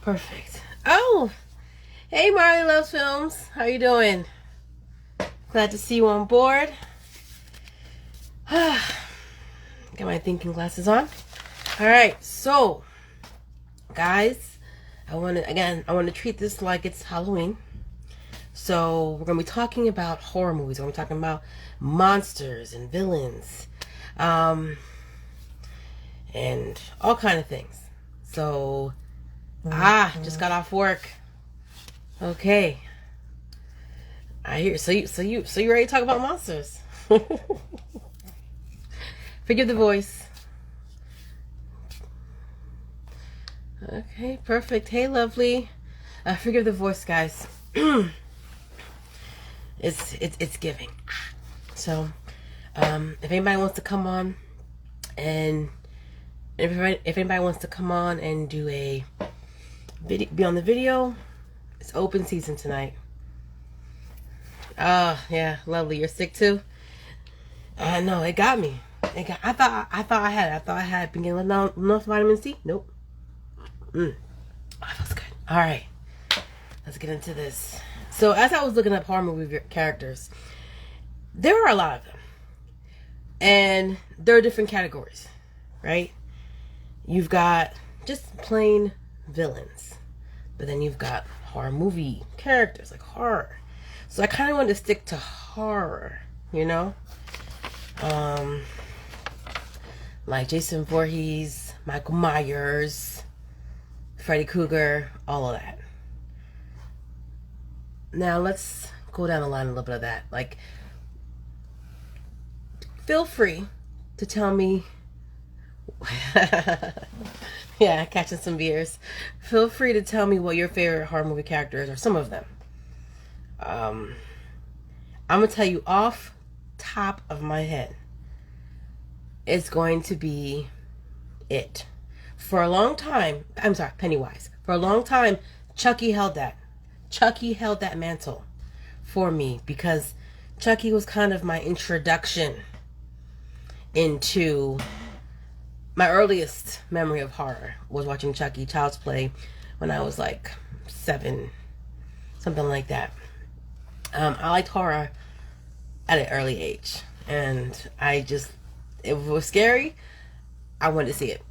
Perfect. Oh, hey Marley Loves Films. How you doing? Glad to see you on board. Got my thinking glasses on. All right, so guys, I want to treat this like it's Halloween. So we're gonna be talking about horror movies. We're gonna be talking about monsters and villains, and all kind of things. So, just got off work. Okay. I hear. So you ready to talk about monsters? Forgive the voice. Okay, perfect. Hey, lovely. Forgive the voice, guys. It's giving. So, if anybody wants to come on, and if anybody wants to come on and do a video, be on the video, it's open season tonight. Oh yeah, lovely. You're sick too. No, it got me. I thought I had been getting enough vitamin C. Nope. Oh, that feels good. All right, let's get into this. So as I was looking up horror movie characters, there are a lot of them, and there are different categories, right? You've got just plain villains, but then you've got horror movie characters, like horror. So I kind of wanted to stick to horror, you know? Like Jason Voorhees, Michael Myers, Freddy Krueger, all of that. Now let's go down the line a little bit of that. Like, feel free to tell me yeah, catching some beers. Feel free to tell me what your favorite horror movie characters are, some of them. I'm gonna tell you off top of my head. It's going to be It. For a long time, I'm sorry, Pennywise. For a long time, Chucky held that. Chucky held that mantle for me because Chucky was kind of my introduction into my earliest memory of horror was watching Chucky Child's Play when I was like 7, something like that. I liked horror at an early age, and if it was scary, I wanted to see it.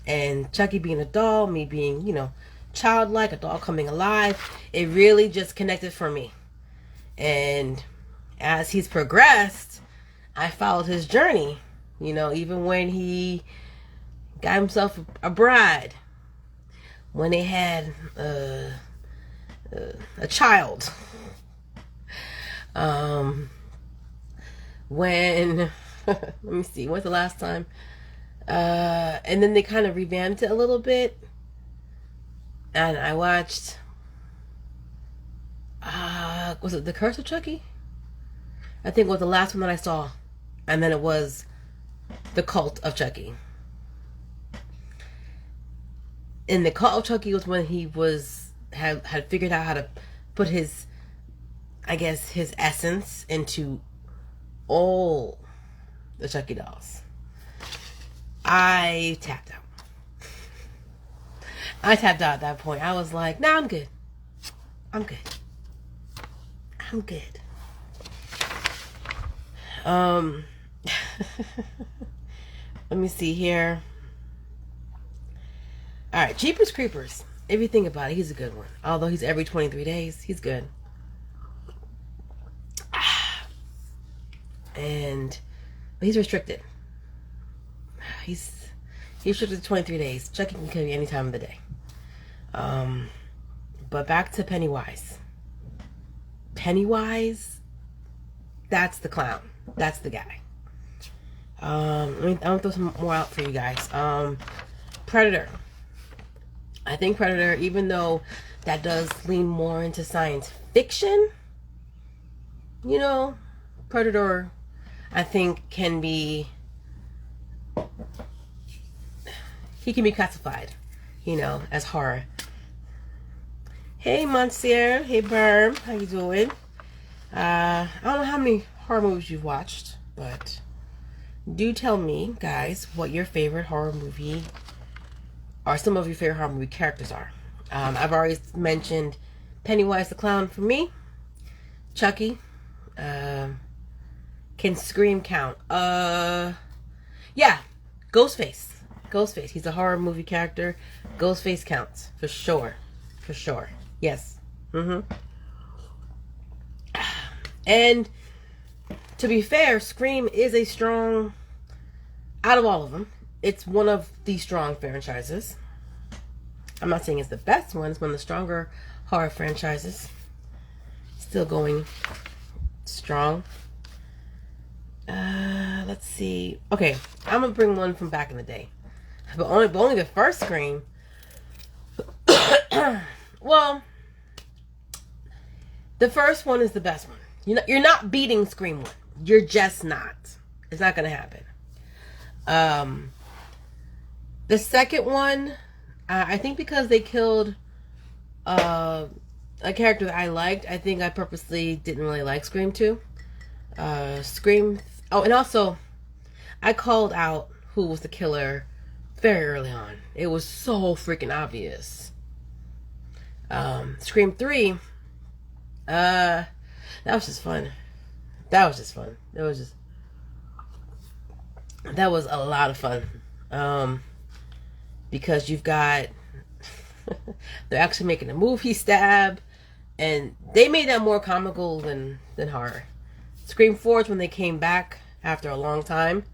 And Chucky being a doll, me being, childlike, a doll coming alive, it really just connected for me. And as he's progressed, I followed his journey, even when he got himself a bride, when they had a child, when let me see, when's the last time? And then they kind of revamped it a little bit, and I watched was it The Curse of Chucky? I think it was the last one that I saw, and then it was The Cult of Chucky. And The Cult of Chucky was when he had figured out how to put his essence into all the Chucky dolls. I tapped out. At that point. I was like, nah, I'm good. Let me see here. Alright, Jeepers Creepers. If you think about it, he's a good one. Although he's every 23 days, he's good. And he's restricted. He's restricted to 23 days. Chucky can kill you any time of the day. But back to Pennywise. Pennywise, that's the clown. That's the guy. I'll throw some more out for you guys. Predator. I think Predator, even though that does lean more into science fiction, Predator, I think he can be classified, as horror. Hey, Monsieur. Hey, Berm. How you doing? I don't know how many horror movies you've watched, but do tell me, guys, what your favorite horror movie, or some of your favorite horror movie characters are. I've already mentioned Pennywise the Clown for me. Chucky. Can Scream count? Yeah. Ghostface. Ghostface. He's a horror movie character. Ghostface counts. For sure. For sure. Yes. And to be fair, Scream is a strong, out of all of them, it's one of the strong franchises. I'm not saying it's the best one. It's one of the stronger horror franchises. Still going strong. Let's see. Okay, I'm gonna bring one from back in the day, but only the first Scream. Well, the first one is the best one. You're not beating Scream 1. You're just not. It's not gonna happen. The second one, I think because they killed a character that I liked, I think I purposely didn't really like Scream 2. Oh, and also, I called out who was the killer very early on. It was so freaking obvious. Scream 3, that was just fun. That was a lot of fun. Because you've got, they're actually making a movie stab, and they made that more comical than horror. Scream 4 is when they came back after a long time,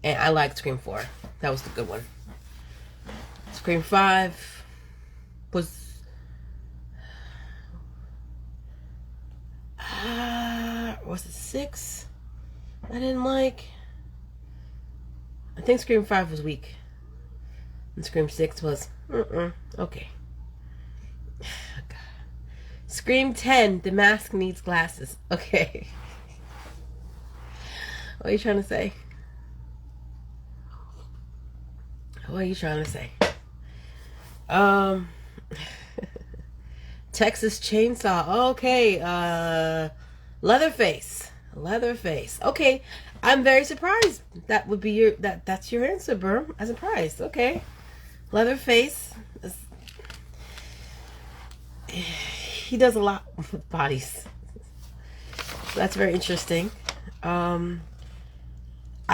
and I liked Scream 4. That was the good one. Scream 5 was it 6? I didn't like. I think Scream 5 was weak. And Scream 6 was, okay. Scream 10, The Mask Needs Glasses. Okay. What are you trying to say? What are you trying to say? Texas Chainsaw. Okay. Leatherface. Okay. I'm very surprised. That would be that's your answer, Berm. I'm surprised. Okay. Leatherface. He does a lot with bodies. That's very interesting. I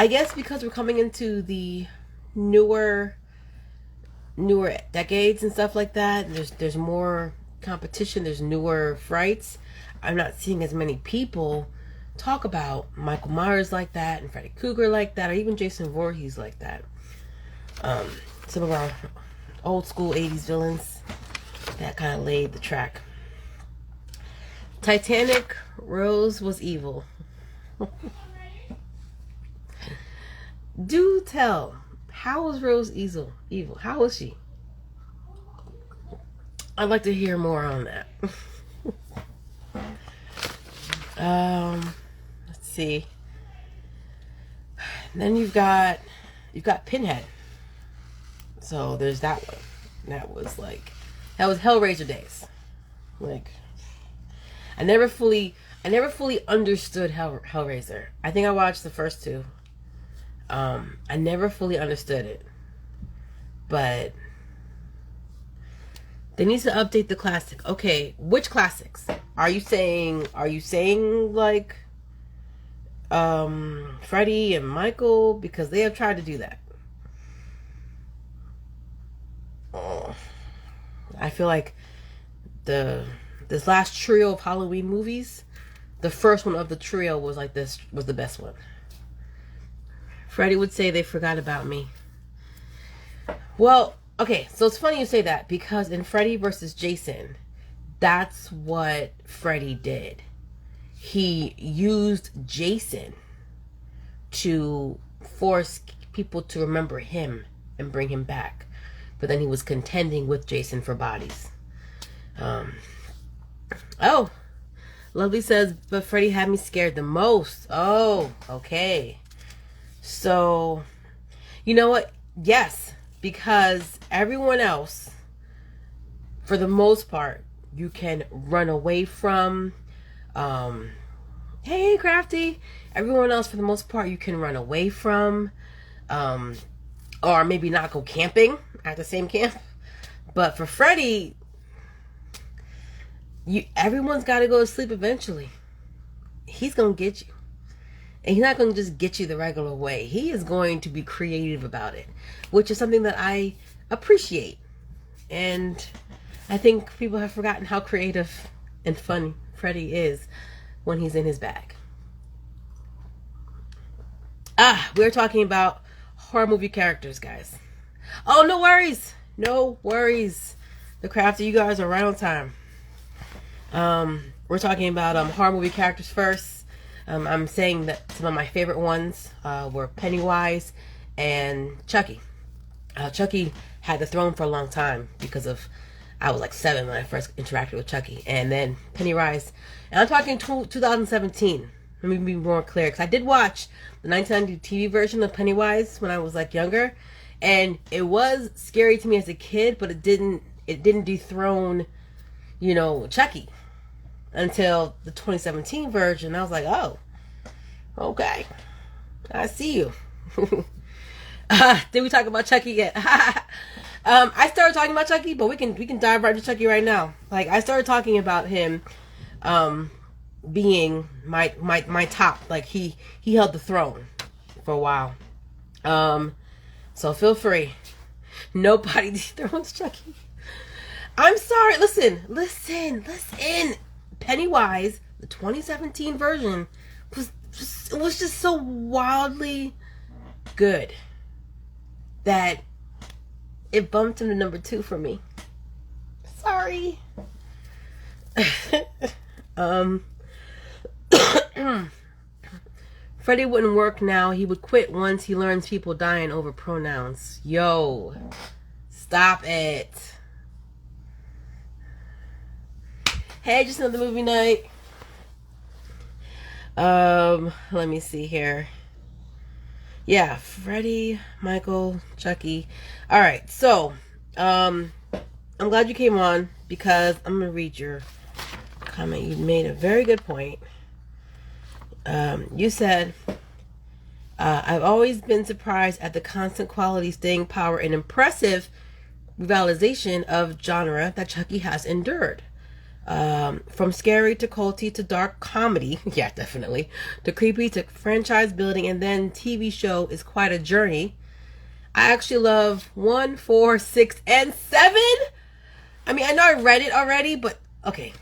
guess because we're coming into the newer decades and stuff like that, there's more competition, there's newer frights. I'm not seeing as many people talk about Michael Myers like that, and Freddy Krueger like that, or even Jason Voorhees like that. Some of our old school 80s villains that kind of laid the track. Titanic, Rose was evil. Do tell. How was Rose evil? How was she? I'd like to hear more on that. Let's see. Then you've got Pinhead. So there's that one. That was Hellraiser days. Like, I never fully understood Hellraiser. I think I watched the first two. I never fully understood it, but they need to update the classic. Okay, which classics are you saying? Are you saying like Freddy and Michael, because they have tried to do that? I feel like this last trio of Halloween movies, the first one of the trio was the best one. Freddy would say they forgot about me. Well, okay, so it's funny you say that, because in Freddy vs. Jason, that's what Freddy did. He used Jason to force people to remember him and bring him back. But then he was contending with Jason for bodies. Oh, Lovely says, but Freddy had me scared the most. Oh, okay. So, you know what? Yes, because everyone else, for the most part, you can run away from. Hey, Crafty. Everyone else, for the most part, you can run away from. Or maybe not go camping at the same camp. But for Freddy, Everyone's got to go to sleep eventually. He's gonna get you, and he's not gonna just get you the regular way. He is going to be creative about it, which is something that I appreciate. And I think people have forgotten how creative and fun Freddy is when he's in his bag. We're talking about horror movie characters, guys. Oh, no worries. No worries. The Crafty, you guys are right on time. We're talking about horror movie characters first. I'm saying that some of my favorite ones were Pennywise and Chucky. Chucky had the throne for a long time because I was like 7 when I first interacted with Chucky. And then Pennywise. And I'm talking 2017. Let me be more clear. Because I did watch the 1990 TV version of Pennywise when I was like younger. And it was scary to me as a kid, but it didn't dethrone, Chucky until the 2017 version. I was like, oh, okay, I see you. Did we talk about Chucky yet? I started talking about Chucky, but we can dive right into Chucky right now. Like, I started talking about him being my top. Like, he held the throne for a while. So feel free. Nobody dethrones Chucky. I'm sorry. Listen. Pennywise, the 2017 version, was just so wildly good that it bumped him to number 2 for me. Sorry. Freddy wouldn't work now. He would quit once he learns people dying over pronouns. Yo, stop it. Hey, just another movie night. Let me see here. Yeah, Freddy, Michael, Chucky. All right, so I'm glad you came on because I'm gonna read your comment. You made a very good point. You said, I've always been surprised at the constant quality, staying power, and impressive revitalization of genre that Chucky has endured. From scary to culty to dark comedy, yeah, definitely, to creepy to franchise building, and then TV show is quite a journey. I actually love 1, 4, 6, and 7. I mean, I know I read it already, but okay.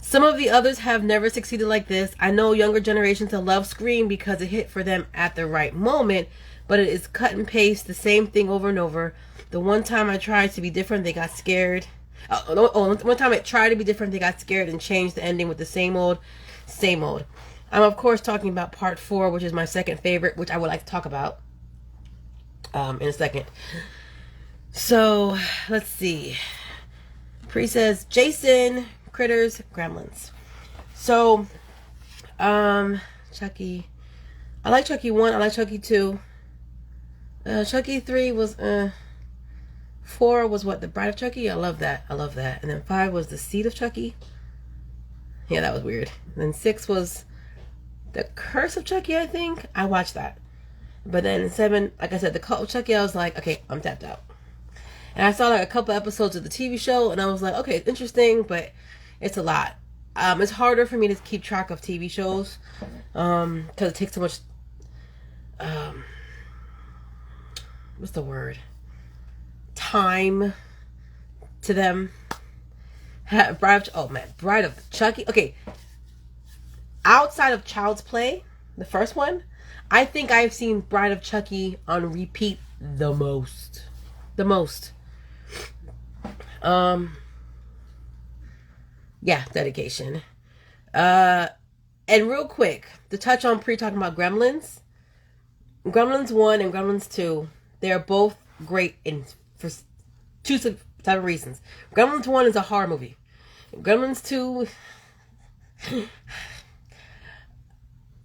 Some of the others have never succeeded like this. I know younger generations have loved Scream because it hit for them at the right moment, but it is cut and paste, the same thing over and over. The one time I tried to be different, they got scared. One time I tried to be different, they got scared and changed the ending with the same old. I'm of course talking about part 4, which is my second favorite, which I would like to talk about in a second. So let's see. Pre says Jason, Critters, Gremlins. So Chucky. I like Chucky 1. I like Chucky 2. Chucky 3 was 4 was what? The Bride of Chucky? I love that. And then 5 was The Seed of Chucky. Yeah, that was weird. And then 6 was The Curse of Chucky, I think. I watched that. But then 7, like I said, The Cult of Chucky, I was like, okay, I'm tapped out. And I saw like a couple episodes of the TV show, and I was like, okay, it's interesting, but it's a lot. It's harder for me to keep track of TV shows because it takes so much. What's the word? Time to them. Bride of Chucky. Okay. Outside of Child's Play, the first one, I think I've seen Bride of Chucky on repeat the most. Yeah, dedication. And real quick, to touch on talking about Gremlins. Gremlins 1 and Gremlins 2, they're both great for two type of reasons. Gremlins 1 is a horror movie. Gremlins 2,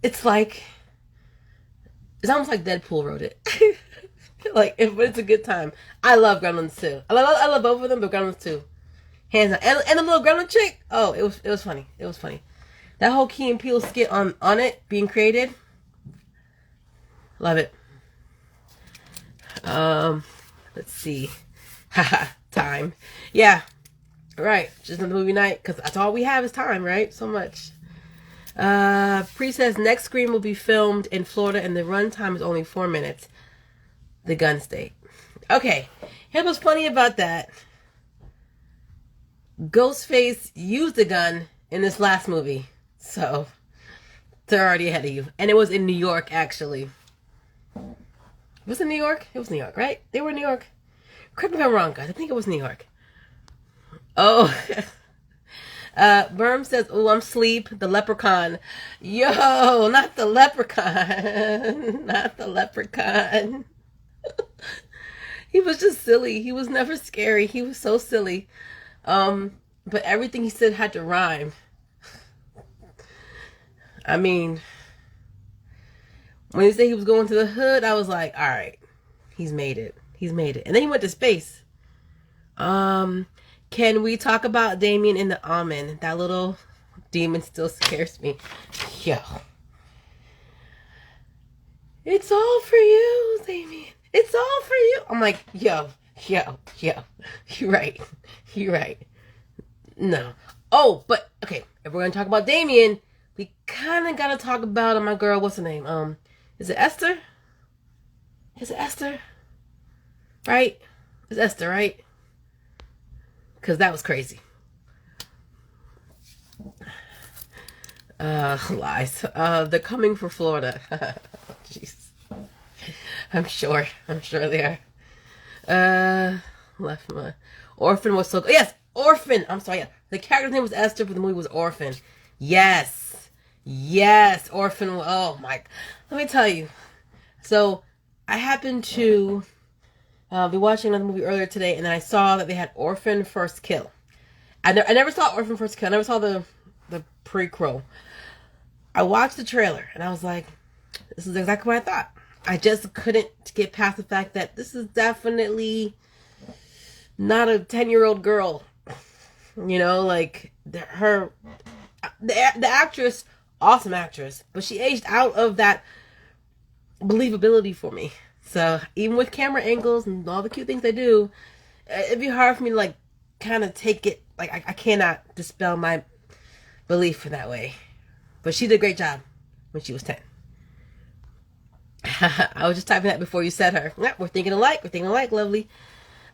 it's almost like Deadpool wrote it. But it's a good time. I love Gremlins 2. I love both of them, but Gremlins 2, hands down. And the little gremlin chick, oh, it was funny. It was funny. That whole Key and Peele skit on it being created, love it. Let's see. Time. Yeah. Right. Just another movie night. Because that's all we have is time, right? So much. Pre says next screen will be filmed in Florida and the runtime is only 4 minutes. The gun state. Okay. Here's what's funny about that. Ghostface used a gun in this last movie. So, they're already ahead of you. And it was in New York, actually. Was it New York? It was New York, right? They were in New York. Correct me if I'm wrong, guys. I think it was New York. Oh. Berm says, oh, I'm sleep. The leprechaun. Yo, not the leprechaun. Not the leprechaun. He was just silly. He was never scary. He was so silly. But everything he said had to rhyme. I mean, when he said he was going to the hood, I was like, all right, he's made it. He's made it. And then he went to space. Can we talk about Damien in the Omen? That little demon still scares me. Yo. It's all for you, Damien. It's all for you. I'm like, yo. You're right. You're right. No. Oh, but, okay. If we're going to talk about Damien, we kind of got to talk about my girl. What's her name? Is it Esther? Is it Esther? Right? It's Esther, right? Because that was crazy. Lies. They're coming for Florida. Jeez. I'm sure they are. Left my Orphan was so good. Yes, Orphan. I'm sorry. Yeah. The character's name was Esther, but the movie was Orphan. Yes, Orphan. Oh my! Let me tell you. So I happened to be watching another movie earlier today, and then I saw that they had Orphan First Kill. I never saw Orphan First Kill. I never saw the prequel. I watched the trailer, and I was like, "This is exactly what I thought." I just couldn't get past the fact that this is definitely not a 10-year-old girl. You know, like the actress, awesome actress, but she aged out of that believability for me. So even with camera angles and all the cute things they do, it'd be hard for me to like kind of take it. Like I cannot dispel my belief in that way. But she did a great job when she was 10. I was just typing that before you said her. Yeah, we're thinking alike. Lovely.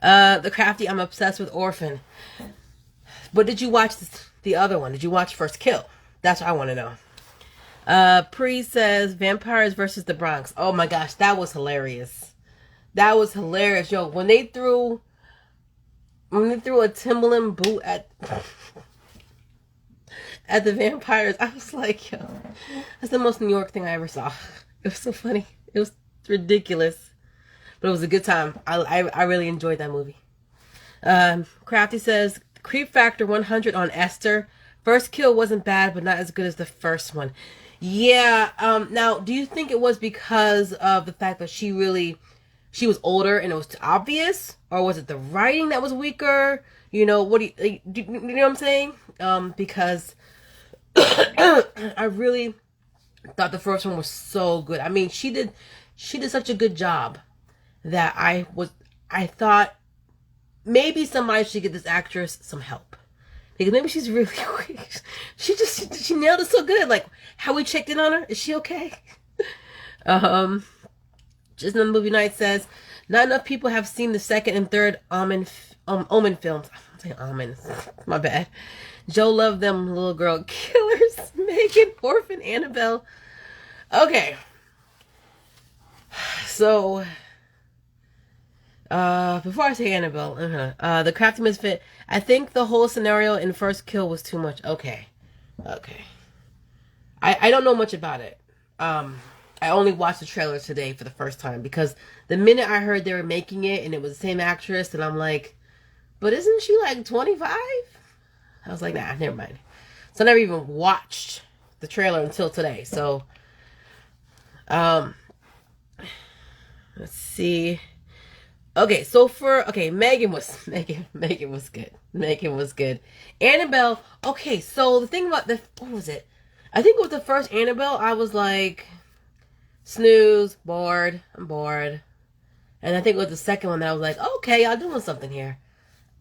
The Crafty, I'm obsessed with Orphan. But did you watch the other one? Did you watch First Kill? That's what I want to know. Pre says Vampires versus the Bronx. Oh my gosh, that was hilarious. Yo, when they threw a Timberland boot at the vampires, I was like, yo, that's the most New York thing I ever saw. It was so funny. It was ridiculous. But it was a good time. I really enjoyed that movie. Crafty says, Creep Factor 100 on Esther. First Kill wasn't bad, but not as good as the first one. Yeah. Now, do you think it was because of the fact that she was older and it was obvious? Or was it the writing that was weaker? You know, you know what I'm saying? Because I really thought the first one was so good. I mean, she did such a good job that I thought maybe somebody should give this actress some help. Because maybe she's really weak. She nailed it so good. Like, how we checked in on her. Is she okay? Just another movie night says, not enough people have seen the second and third Omen films. I'm saying Omen. My bad. Joe loved them little girl killers. Megan, Orphan, Annabelle. Okay. So, before I say Annabelle, the Crafty Misfit, I think the whole scenario in First Kill was too much. Okay. I don't know much about it. I only watched the trailer today for the first time because the minute I heard they were making it and it was the same actress, and I'm like, but isn't she like 25? I was like, nah, never mind. So I never even watched the trailer until today. So, let's see. Okay, so Megan was good. Megan was good. Annabelle. Okay, so the thing about what was it? I think with the first Annabelle, I was like, snooze, bored. I'm bored. And I think with the second one, I was like, okay, y'all doing something here.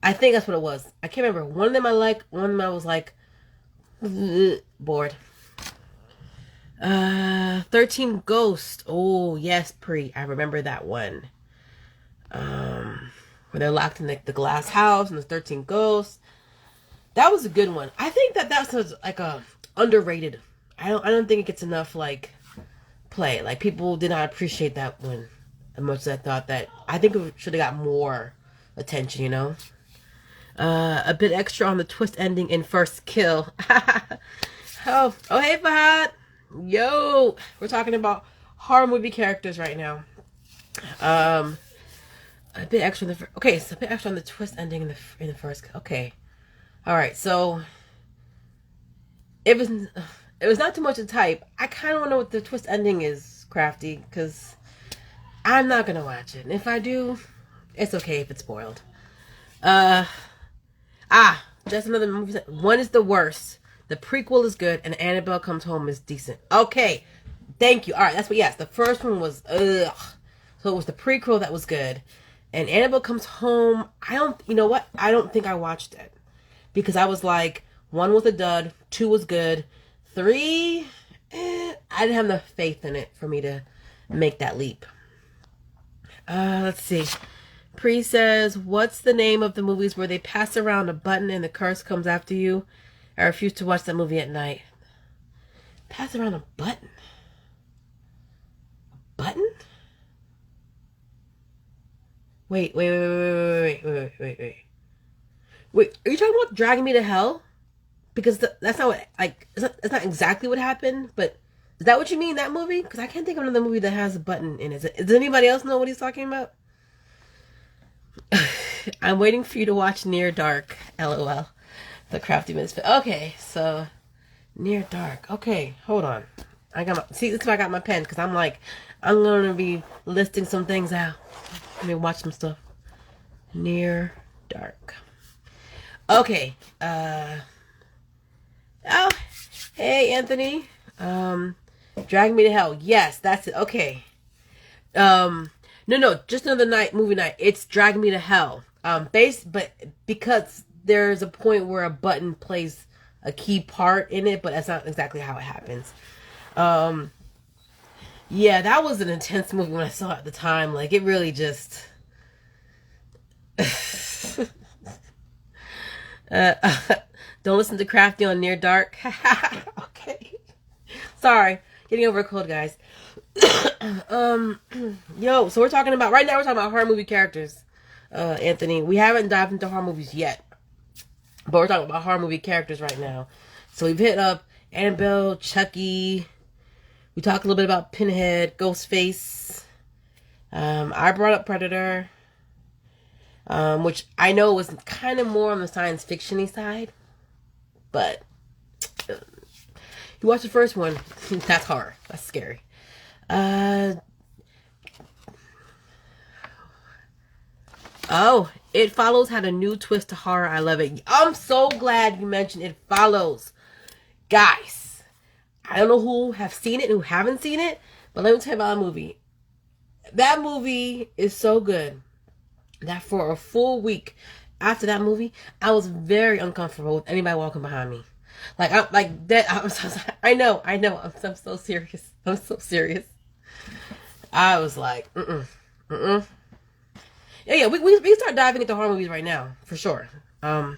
I think that's what it was. I can't remember. One of them I like. One of them I was like, ugh, bored. 13 Ghost. Oh, yes, Pre. I remember that one. Where they're locked in the glass house and the 13 Ghosts. That was a good one. I think that's like a underrated. I don't think it gets enough like play. Like people did not appreciate that one as much as I thought that. I think it should have got more attention, you know. A bit extra on the twist ending in First Kill. Oh, hey, Fahad. Yo, we're talking about horror movie characters right now. A bit extra on the okay, so a bit extra on the twist ending in the first. Okay, all right. So it was not too much to type. I kind of want to know what the twist ending is, Crafty, because I'm not gonna watch it. And if I do, it's okay if it's spoiled. That's another movie. One is the worst. The prequel is good, and Annabelle Comes Home is decent. Okay, thank you. All right, that's what. Yes, the first one was ugh. So it was the prequel that was good, and Annabelle Comes Home. I don't. You know what? I don't think I watched it because I was like, one was a dud, two was good, three. I didn't have enough faith in it for me to make that leap. Let's see. Pre says, what's the name of the movies where they pass around a button and the curse comes after you? I refuse to watch that movie at night. Pass around a button? A button? Wait. Wait, are you talking about Dragging Me to Hell? Because that's not what, like, that's not exactly what happened, but is that what you mean, that movie? Because I can't think of another movie that has a button in it. Does anybody else know what he's talking about? I'm waiting for you to watch Near Dark. LOL. The Crafty Misfit. Okay, so Near Dark. Okay, hold on. This is why I got my pen, because I'm like, I'm gonna be listing some things out. Let me watch some stuff. Near Dark. Okay. Oh, hey Anthony. Drag Me to Hell. Yes, that's it. Okay. No, just another movie night. It's Drag Me to Hell. But because there's a point where a button plays a key part in it, but that's not exactly how it happens. Yeah, that was an intense movie when I saw it at the time. Like, it really just... don't listen to Crafty on Near Dark. Okay. Sorry. Getting over a cold, guys. Yo, so we're talking about... Right now, we're talking about horror movie characters, Anthony. We haven't dived into horror movies yet. But we're talking about horror movie characters right now. So we've hit up Annabelle, Chucky. We talked a little bit about Pinhead, Ghostface. I brought up Predator. Which I know was kind of more on the science fiction-y side. But you watch the first one. That's horror. That's scary. Oh, It Follows had a new twist to horror. I love it. I'm so glad you mentioned It Follows. Guys, I don't know who have seen it and who haven't seen it, but let me tell you about a movie. That movie is so good that for a full week after that movie, I was very uncomfortable with anybody walking behind me. Like, I'm like that. I know. I'm so serious. I'm so serious. I was like, Yeah, we start diving into horror movies right now, for sure. But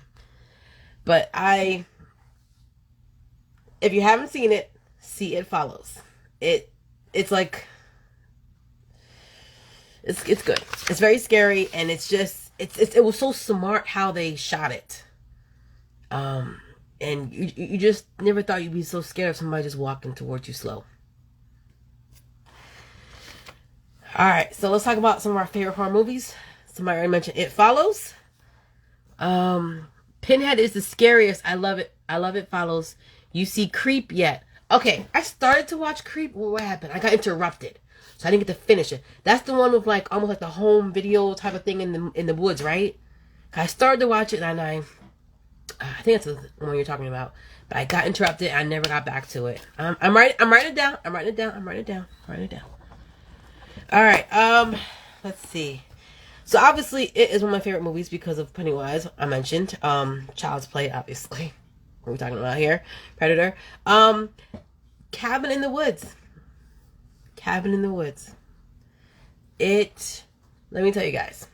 if you haven't seen it, see It Follows. It's like, it's good. It's very scary, and it was so smart how they shot it. And you just never thought you'd be so scared of somebody just walking towards you slow. Alright, so let's talk about some of our favorite horror movies. Somebody already mentioned It Follows. Pinhead is the scariest. I love it. I love It Follows. You see Creep yet? Okay, I started to watch Creep. What happened? I got interrupted, so I didn't get to finish it. That's the one with like almost like the home video type of thing in the woods, right? I started to watch it and I think that's the one you're talking about. But I got interrupted. I never got back to it. I'm writing it down. I'm writing it down. All right. Let's see. So obviously it is one of my favorite movies because of Pennywise. I mentioned Child's Play, obviously. What are we talking about here? Predator. Cabin in the Woods. Cabin in the Woods. Let me tell you guys.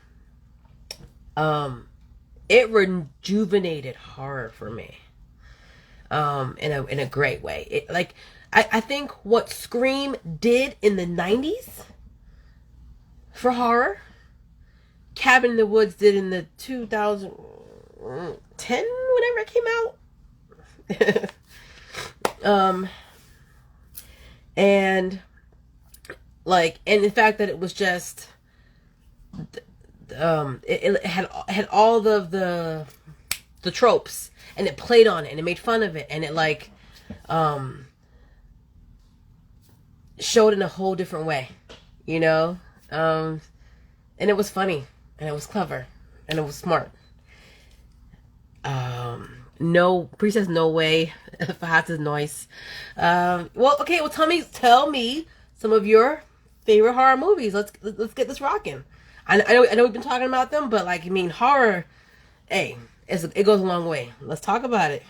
It rejuvenated horror for me. In a great way. I think what Scream did in the 90s for horror, Cabin in the Woods did in the 2010, whenever it came out. And the fact that it was just, it had all the tropes, and it played on it, and it made fun of it, and it showed in a whole different way, and it was funny, and it was clever, and it was smart. No, Priest says no way. Fahad says noise. Tell me some of your favorite horror movies. Let's get this rocking. I know we've been talking about them, but horror, hey, it goes a long way. Let's talk about it.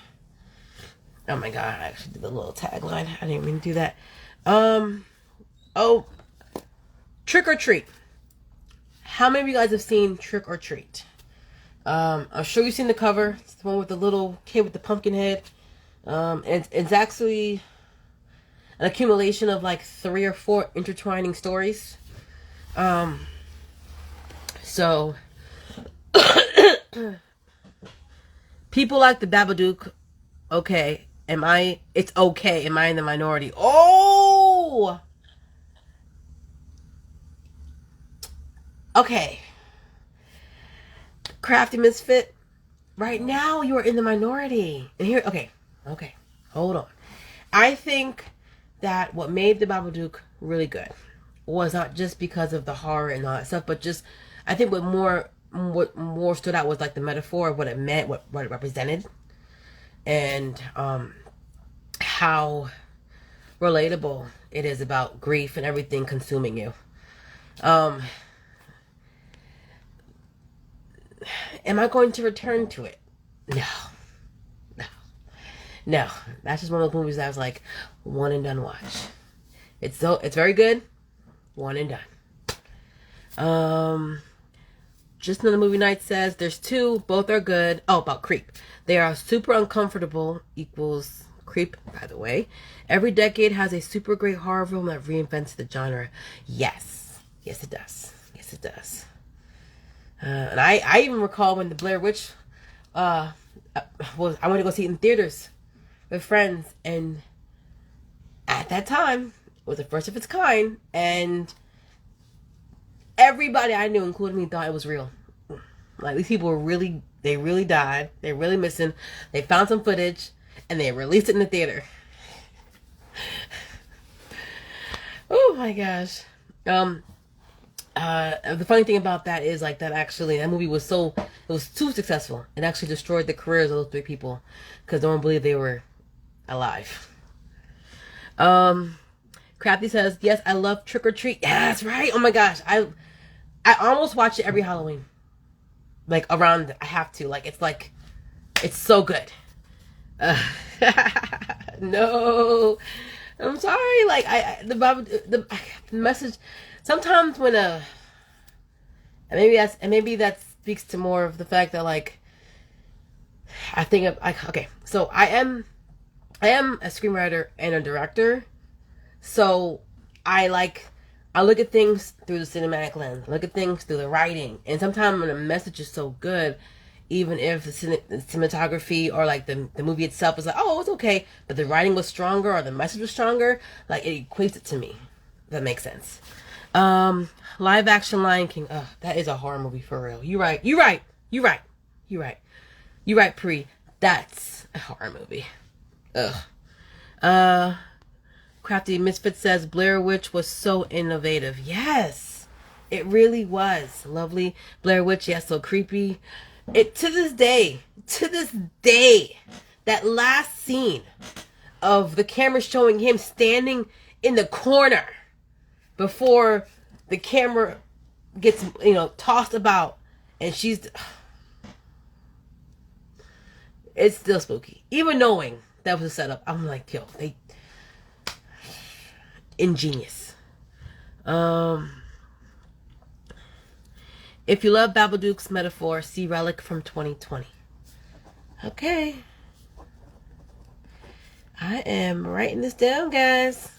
Oh my god, I actually did the little tagline. I didn't mean to do that. Trick or Treat. How many of you guys have seen Trick or Treat? I'm sure you've seen the cover. It's the one with the little kid with the pumpkin head. It's actually an accumulation of 3 or 4 intertwining stories. So people like the Babadook. Okay. It's okay. Am I in the minority? Oh! Okay. Crafty Misfit. Right now, you are in the minority. And here, okay. Hold on. I think that what made the Babadook really good was not just because of the horror and all that stuff, but just, I think what more stood out was the metaphor of what it meant, what it represented, and how relatable it is about grief and everything consuming you. Am I going to return to it? No. That's just one of those movies that I was one and done watch. It's very good. One and done. Just Another Movie Night says there's 2, both are good. Oh, about Creep. They are super uncomfortable equals Creep, by the way. Every decade has a super great horror film that reinvents the genre. Yes it does. And I even recall when the Blair Witch I went to go see it in theaters with friends, and at that time it was the first of its kind, and everybody I knew, including me, thought it was real. These people were really died. They're really missing. They found some footage and they released it in the theater. Oh my gosh. The funny thing about that is that movie was too successful. It actually destroyed the careers of those 3 people because no one believed they were alive. Crafty says, yes, I love Trick or Treat. Yeah, that's right. Oh my gosh. I almost watch it every Halloween. I have to. It's so good. No. I'm sorry. The message. Sometimes when maybe that speaks to more of the fact that I think of okay. So I am a screenwriter and a director. So I look at things through the cinematic lens. I look at things through the writing. And sometimes when a message is so good, even if the cinematography or the movie itself is oh, it's okay, but the writing was stronger or the message was stronger, it equates it to me. If that makes sense. Live action Lion King. That is a horror movie for real. You're right, Pri. That's a horror movie. Crafty Misfit says Blair Witch was so innovative. Yes, it really was. Lovely. Blair Witch, yes, so creepy. To this day, that last scene of the camera showing him standing in the corner before the camera gets, tossed about, and it's still spooky. Even knowing that was a setup, I'm like, yo, they ingenious. If you love Babadook's metaphor, see Relic from 2020. Okay. I am writing this down, guys.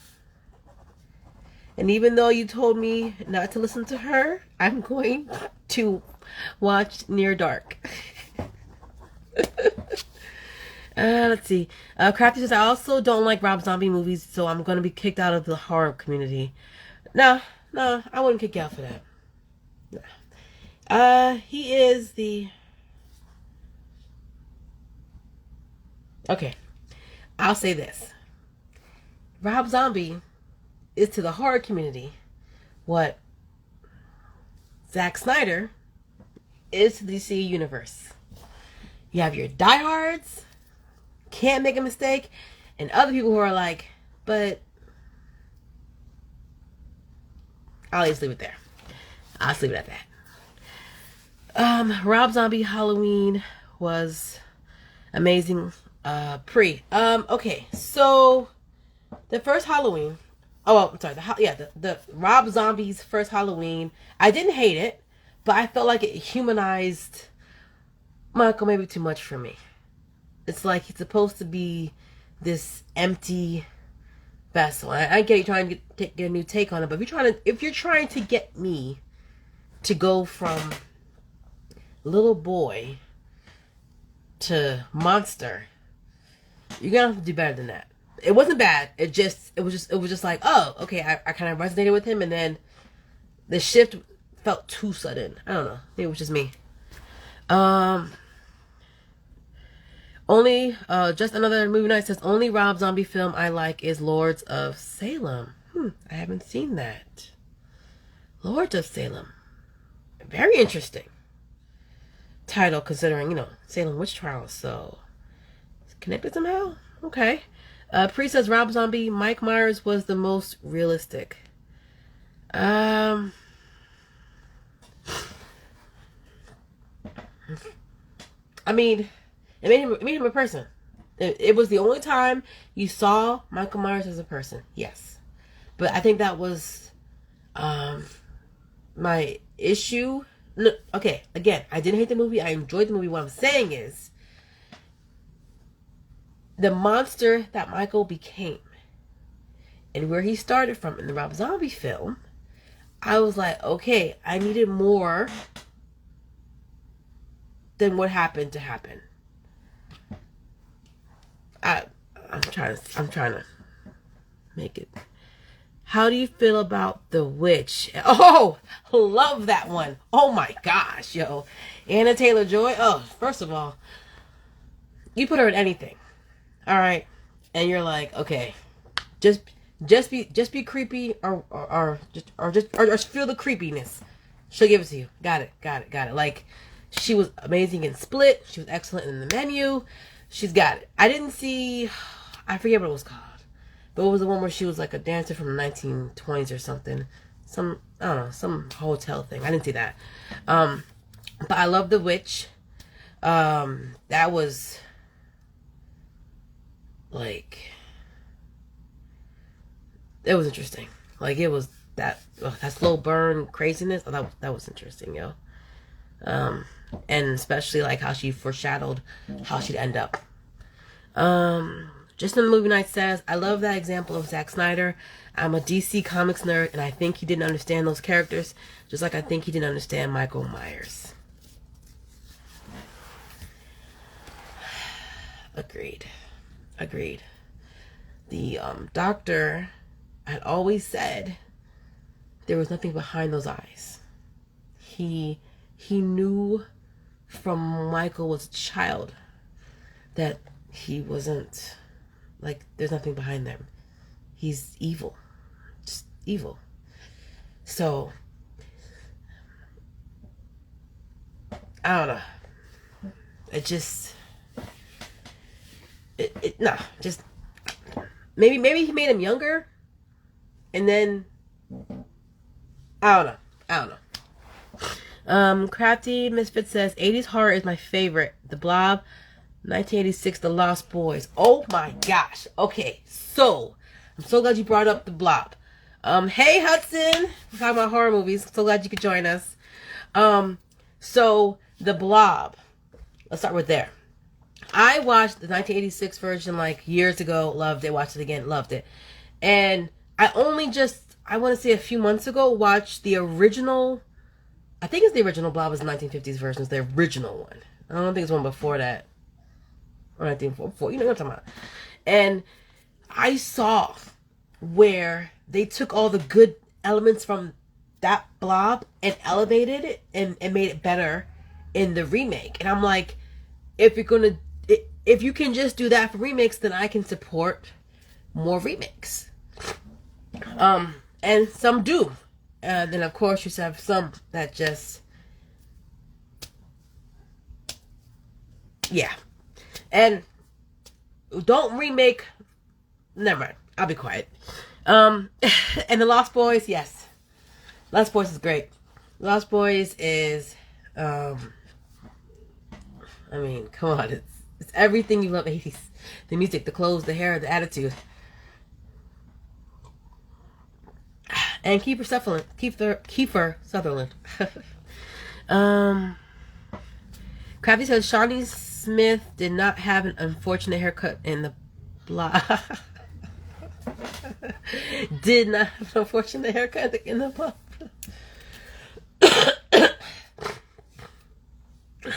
And even though you told me not to listen to her, I'm going to watch Near Dark. Let's see. Crafty says, I also don't like Rob Zombie movies, so I'm going to be kicked out of the horror community. No, I wouldn't kick you out for that. No. He is the... Okay. I'll say this. Rob Zombie is to the horror community what Zack Snyder is to the DC universe. You have your diehards, can't make a mistake, and other people who are like, but I'll just leave it there. I'll just leave it at that. Rob Zombie Halloween was amazing. Okay, so the first Halloween. Oh, I'm sorry. The Rob Zombie's first Halloween. I didn't hate it, but I felt like it humanized Michael maybe too much for me. It's like he's supposed to be this empty vessel. I get you trying to get a new take on it, but if you're trying to get me to go from little boy to monster, you're gonna have to do better than that. It wasn't bad. It was just like, oh, okay, I kind of resonated with him, and then the shift felt too sudden. I don't know. Maybe it was just me. Just another movie night says, only Rob Zombie film I like is Lords of Salem. I haven't seen that. Lords of Salem. Very interesting title, considering, Salem witch trials, so it's connected somehow? Okay. Pre says Rob Zombie, Mike Myers was the most realistic. I mean, it made him a person. It was the only time you saw Michael Myers as a person. Yes. But I think that was my issue. No, okay, again, I didn't hate the movie. I enjoyed the movie. What I'm saying is, the monster that Michael became and where he started from in the Rob Zombie film, I was like, okay, I needed more than what happened to happen. I'm trying to make it. How do you feel about The Witch? Oh, love that one. Oh my gosh, yo. Anna Taylor-Joy. Oh, first of all, you put her in anything. All right. And you're like, okay, just be creepy or just feel the creepiness. She'll give it to you. Got it. Like, she was amazing in Split. She was excellent in The Menu. She's got it. I didn't see, I forget what it was called, but it was the one where she was like a dancer from the 1920s or something. I don't know, some hotel thing. I didn't see that. But I love The Witch. That was like, it was interesting. Like, it was that slow burn craziness. Oh, that was interesting, yo. And especially like how she foreshadowed how she'd end up. Just in the movie night says, I love that example of Zack Snyder. I'm a DC Comics nerd, and I think he didn't understand those characters, just like I think he didn't understand Michael Myers. Agreed. The doctor had always said there was nothing behind those eyes. He knew from Michael was a child that he wasn't, like, there's nothing behind them. He's evil. Just evil. So, I don't know. Just maybe he made him younger, and then I don't know. Crafty Misfit says 80s horror is my favorite. The Blob, 1986, The Lost Boys. Oh my gosh. Okay, so I'm so glad you brought up The Blob. Hey Hudson, we're talking about horror movies. So glad you could join us. So The Blob. Let's start with there. I watched the 1986 version like years ago. Loved it. Watched it again. Loved it. And I only just, I want to say a few months ago, watched the original. I think it's the original Blob was the 1950s version. It's the original one. I don't think it's one before that. Or 1944. You know what I'm talking about. And I saw where they took all the good elements from that Blob and elevated it and made it better in the remake. And I'm like, if you can just do that for remakes, then I can support more remakes. And some do. Then of course you have some that just, yeah. And don't remake. Never mind. I'll be quiet. And the Lost Boys, yes. Lost Boys is great. Lost Boys is, I mean, come on, it's everything you love 80s. The music, the clothes, the hair, the attitude. And Kiefer Sutherland. Crafty says Shawnee Smith did not have an unfortunate haircut in the Blob. Did not have an unfortunate haircut in the Blob.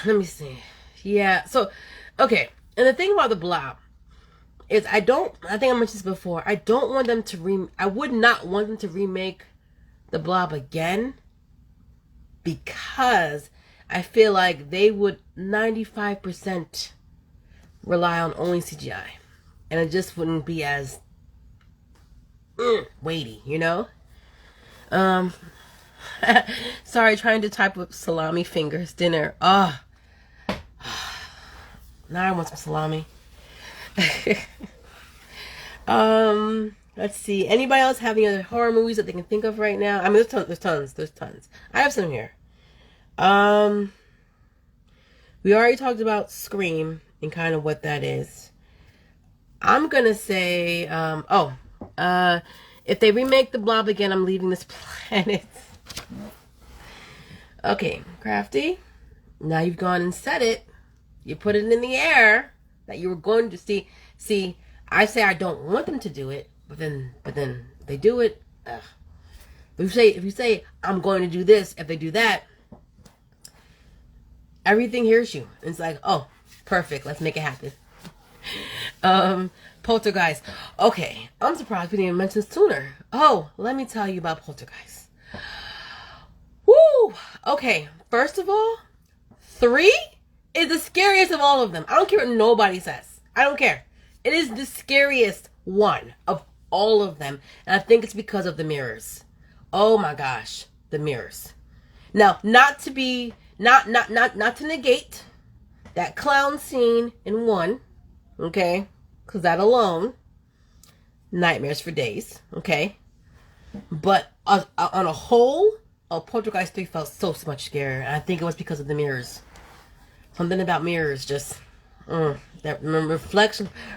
Let me see. Yeah, so, okay. And the thing about the Blob is I think I mentioned this before, I would not want them to remake the Blob again because I feel like they would 95% rely on only CGI. And it just wouldn't be as weighty, you know? Sorry, trying to type with salami fingers. Dinner. Now I want some salami. Let's see. Anybody else have any other horror movies that they can think of right now? I mean, there's tons. I have some here. We already talked about Scream and kind of what that is. I'm gonna say, if they remake The Blob again, I'm leaving this planet. Okay, Crafty. Now you've gone and said it. You put it in the air that you were going to see. See, I say I don't want them to do it, but then they do it. Ugh. If you say I'm going to do this, if they do that, everything hears you. It's like, oh, perfect. Let's make it happen. Poltergeist. Okay, I'm surprised we didn't mention sooner. Oh, let me tell you about Poltergeist. Woo! Okay, first of all, 3 is the scariest of all of them. I don't care what nobody says. I don't care. It is the scariest one of all of them. And I think it's because of the mirrors. Oh my gosh, the mirrors. Now, not to negate that clown scene in 1, okay? Because that alone, nightmares for days, okay? But on a whole, Poltergeist 3 felt so much scarier. And I think it was because of the mirrors. Something about mirrors just, that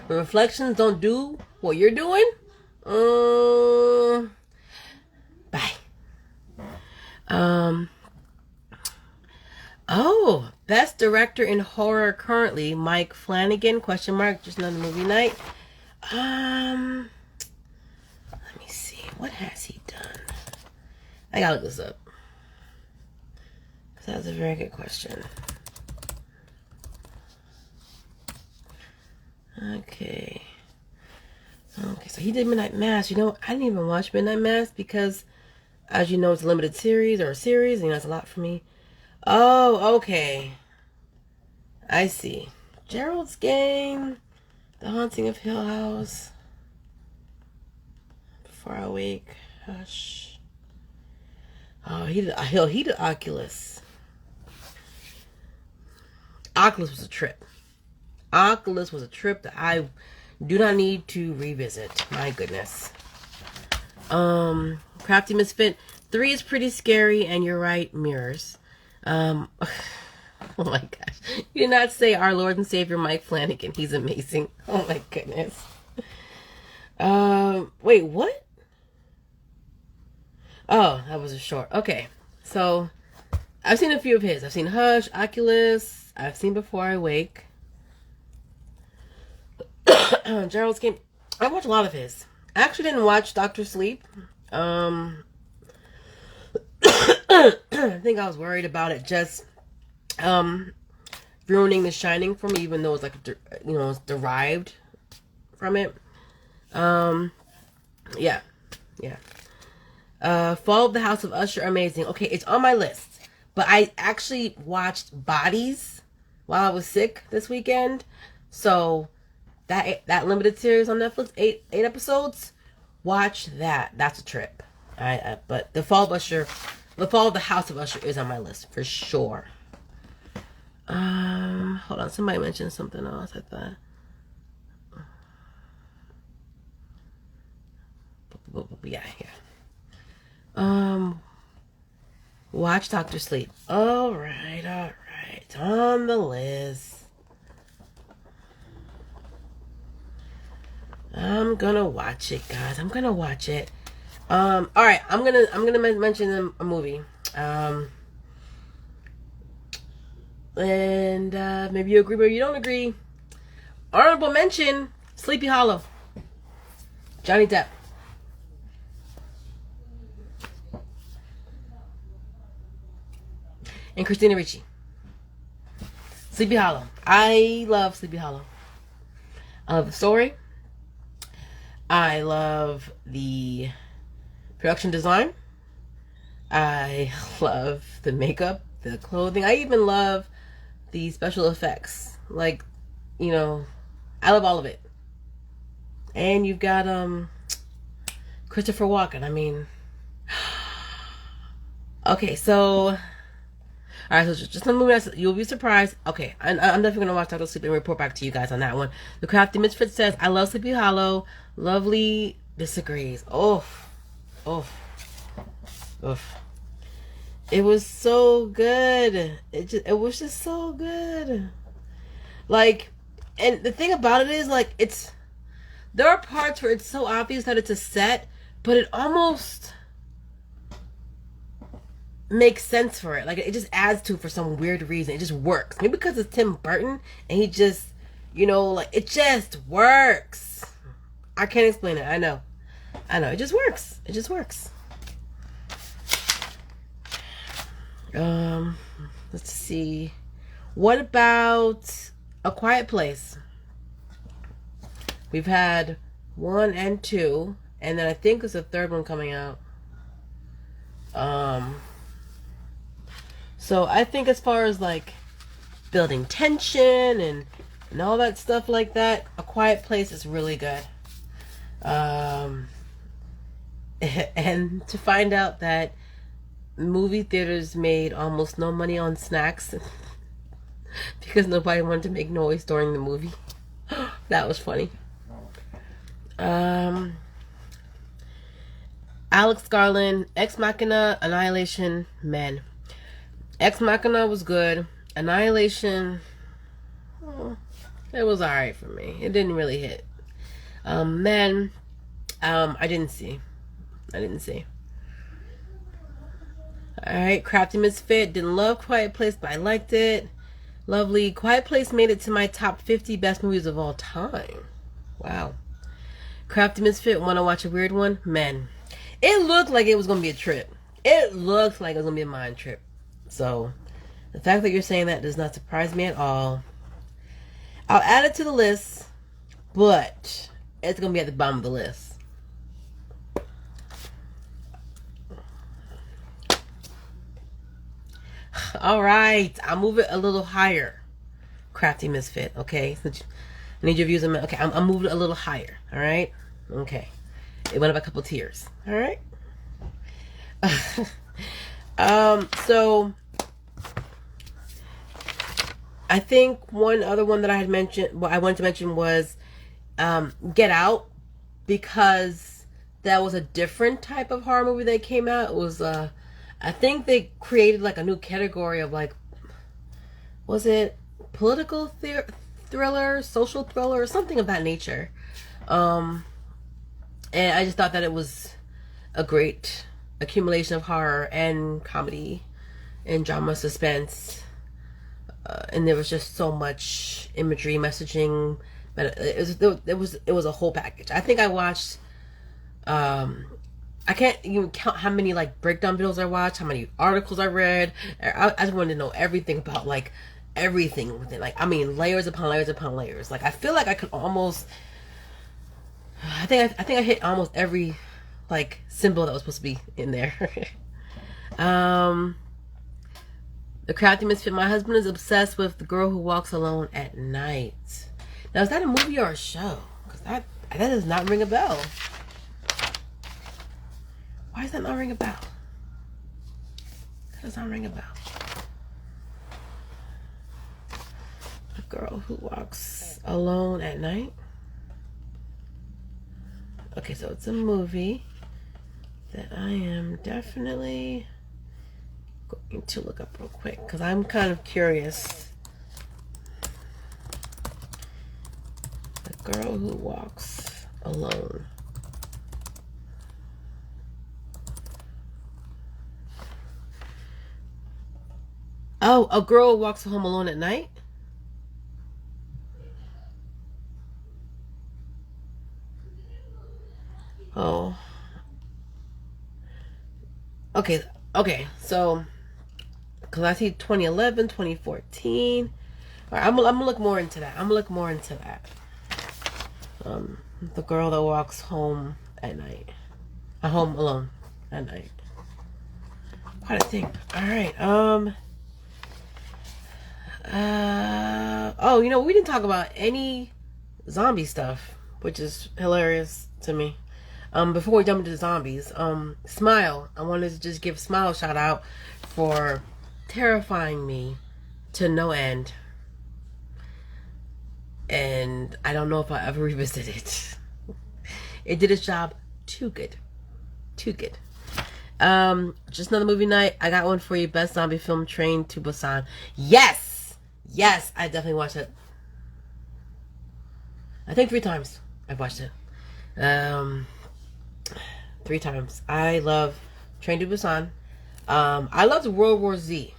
reflections don't do what you're doing. Bye. Oh, best director in horror currently, Mike Flanagan, ? Just another movie night. Let me see. What has he done? I gotta look this up. Because that's a very good question. Okay, so he did Midnight Mass. You know, I didn't even watch Midnight Mass because, as you know, it's a limited series or a series. You know, it's a lot for me. Oh, okay. I see. Gerald's Game, The Haunting of Hill House, Before I Wake, Hush. Oh, he did Oculus. Oculus was a trip. Oculus was a trip that I do not need to revisit. My goodness. Crafty Misfit. 3 is pretty scary, and you're right, mirrors. Um, oh my gosh. You did not say our Lord and Savior Mike Flanagan. He's amazing. Oh my goodness. Wait, what? Oh, that was a short. Okay. So, I've seen a few of his. I've seen Hush, Oculus. I've seen Before I Wake. Gerald's Game. I watched a lot of his. I actually didn't watch Doctor Sleep. I think I was worried about it just ruining The Shining for me, even though it's like it's derived from it. Yeah. Fall of the House of Usher, amazing. Okay, it's on my list, but I actually watched Bodies while I was sick this weekend, so that limited series on Netflix, eight episodes. Watch that. That's a trip. But the Fall of the House of Usher is on my list for sure. Hold on. Somebody mentioned something else. I thought. Yeah. Watch Doctor Sleep. All right. It's on the list. I'm gonna watch it, guys. I'm gonna watch it. All right. I'm gonna mention a movie. And maybe you agree, maybe you don't agree. Honorable mention: Sleepy Hollow. Johnny Depp. And Christina Ricci. Sleepy Hollow. I love Sleepy Hollow. I love the story. I love the production design. I love the makeup, the clothing. I even love the special effects. Like, I love all of it. And you've got Christopher Walken. I mean, okay, so alright, so just a movie you'll be surprised. Okay, I'm definitely gonna watch Doctor Sleep and report back to you guys on that one. The Crafty Misfit says, I love Sleepy Hollow. Lovely disagrees. Oof. It was so good. It was just so good. Like, and the thing about it is, like, there are parts where it's so obvious that it's a set, but it almost makes sense for it. Like, it just adds to it for some weird reason. It just works. Maybe because it's Tim Burton and he just, like, it just works. I can't explain it. I know. It just works. Let's see. What about A Quiet Place? We've had 1 and 2, and then I think there's a third one coming out. So I think as far as like building tension and all that stuff like that, A Quiet Place is really good. And to find out that movie theaters made almost no money on snacks because nobody wanted to make noise during the movie. That was funny. Alex Garland, Ex Machina, Annihilation, Men. Ex Machina was good. Annihilation, it was alright for me. It didn't really hit. Men, I didn't see. Alright, Crafty Misfit. Didn't love Quiet Place, but I liked it. Lovely. Quiet Place made it to my top 50 best movies of all time. Wow. Crafty Misfit. Want to watch a weird one? Men. It looked like it was going to be a trip. It looked like it was going to be a mind trip. So, the fact that you're saying that does not surprise me at all. I'll add it to the list, but it's going to be at the bottom of the list. Alright, I'll move it a little higher. Crafty Misfit, okay? I need your views on okay, I'm moving it a little higher, alright? Okay. It went up a couple tiers. Alright? So I think one other one that I wanted to mention was Get Out, because that was a different type of horror movie that came out. It was I think they created like a new category of like, was it political thriller, social thriller, or something of that nature. And I just thought that it was a great accumulation of horror and comedy and drama, suspense, and there was just so much imagery, messaging. But it was a whole package. I think I watched. I can't even count how many like breakdown videos I watched, how many articles I read. I just wanted to know everything about like everything within. Like, I mean, layers upon layers upon layers. Like, I feel like I could almost. I think I hit almost every like symbol that was supposed to be in there. The Crafty Misfit. My husband is obsessed with The Girl Who Walks Alone at Night. Now, is that a movie or a show? Because that does not ring a bell. Why does that not ring a bell? That does not ring a bell. The Girl Who Walks Alone at Night. Okay, so it's a movie that I am definitely going to look up real quick because I'm kind of curious. The Girl Who Walks Alone. Oh, A Girl Walks Home Alone at Night? Oh. Okay, so, because I see 2011, 2014. All right, I'm gonna look more into that. The Girl That Walks Home at Night. Home Alone at Night. Quite a thing. All right, oh, you know, we didn't talk about any zombie stuff, which is hilarious to me. Before we jump into the zombies, Smile. I wanted to just give Smile a shout out for terrifying me to no end. And I don't know if I'll ever revisit it. It did its job too good. Too good. Just another movie night. I got one for you. Best zombie film, Train to Busan. Yes! Yes, I definitely watched it. I think 3 times I've watched it. 3 times. I love Train to Busan. I loved World War Z.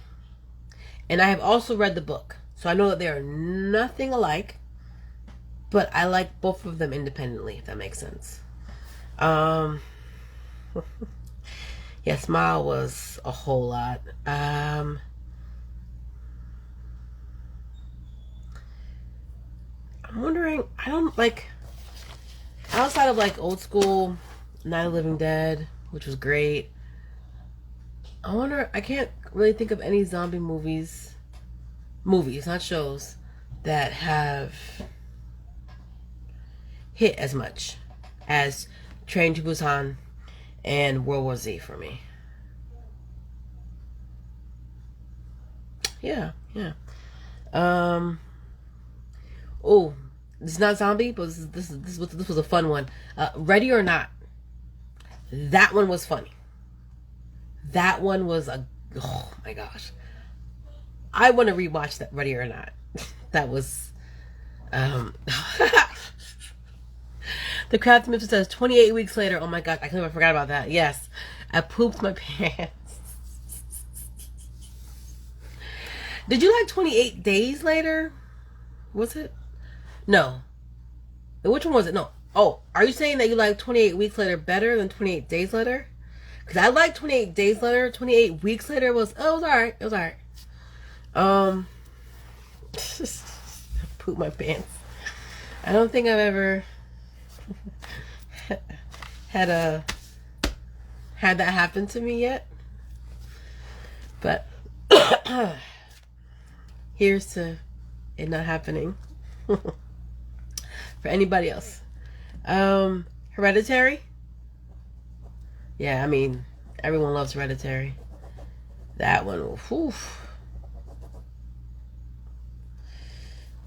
And I have also read the book. So I know that they are nothing alike. But I like both of them independently, if that makes sense. Yeah, Smile was a whole lot. I'm wondering, I don't like, outside of like old school Night of the Living Dead, which was great, I wonder, I can't really think of any zombie movies, not shows, that have hit as much as Train to Busan and World War Z for me. Yeah. Oh, it's not zombie, but this was a fun one. Ready or Not. That one was funny. That one was oh my gosh. I want to rewatch that Ready or Not. That was The Crafty Mistress says 28 weeks later. Oh my god, I completely forgot about that. Yes. I pooped my pants. Did you like 28 days later? Was it? No. Which one was it? No. Oh, are you saying that you like 28 weeks later better than 28 days later? Because I like 28 days later. 28 weeks later was, it was alright. It was alright. Poop my pants. I don't think I've ever had that happen to me yet. But here's to it not happening. For anybody else. Hereditary? Yeah, I mean, everyone loves Hereditary. That one, whew.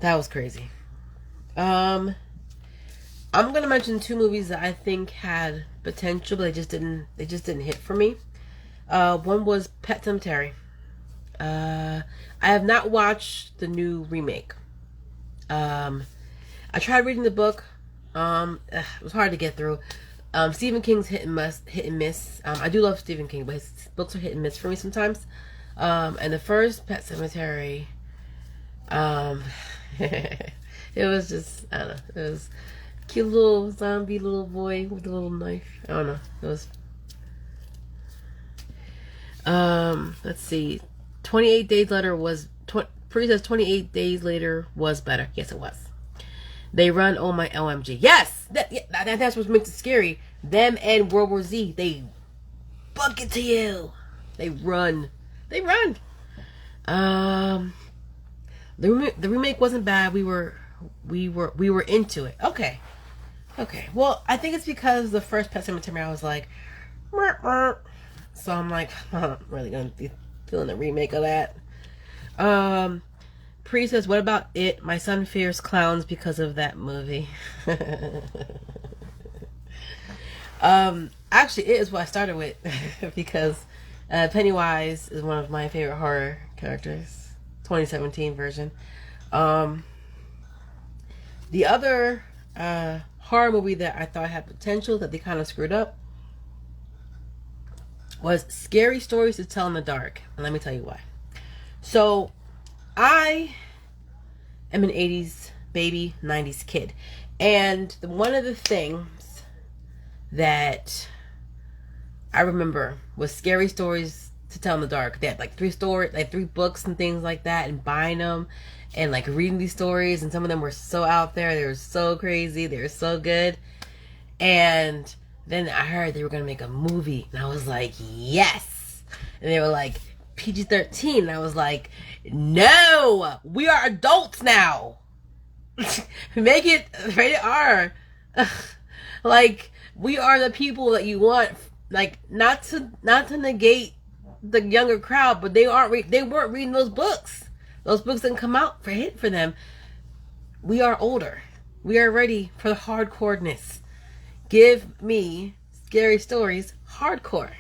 That was crazy. I'm gonna mention 2 movies that I think had potential, but they just didn't hit for me. One was Pet Sematary. I have not watched the new remake. I tried reading the book. It was hard to get through. Stephen King's hit and miss. I do love Stephen King, but his books are hit and miss for me sometimes. And the first Pet Sematary, it was just, I don't know, it was cute little zombie little boy with a little knife. I don't know. It was. Let's see. 28 days later was. Pretty says 28 days later was better. Yes, it was. They run. Oh my OMG. Yes, that's what makes it scary. Them and World War Z. They book it to you. They run. They run. The remake wasn't bad. We were into it. Okay. Well, I think it's because the first Pet Sematary I was like, so I'm like, I'm not really gonna be feeling a remake of that. Pre says, what about It? My son fears clowns because of that movie. Actually, It is what I started with because Pennywise is one of my favorite horror characters. 2017 version. The other horror movie that I thought had potential that they kind of screwed up was Scary Stories to Tell in the Dark. And let me tell you why. So, I am an 80s baby, 90s kid. And one of the things that I remember was Scary Stories to Tell in the Dark. They had like 3 books and things like that, and buying them and like reading these stories. And some of them were so out there. They were so crazy. They were so good. And then I heard they were going to make a movie. And I was like, yes. And they were like, PG-13. And I was like, no, we are adults now. Make it rated R. Like, we are the people that you want. Like, not to negate the younger crowd, but they weren't reading those books. Those books didn't come out for them. We are older. We are ready for the hardcoreness. Give me Scary Stories hardcore.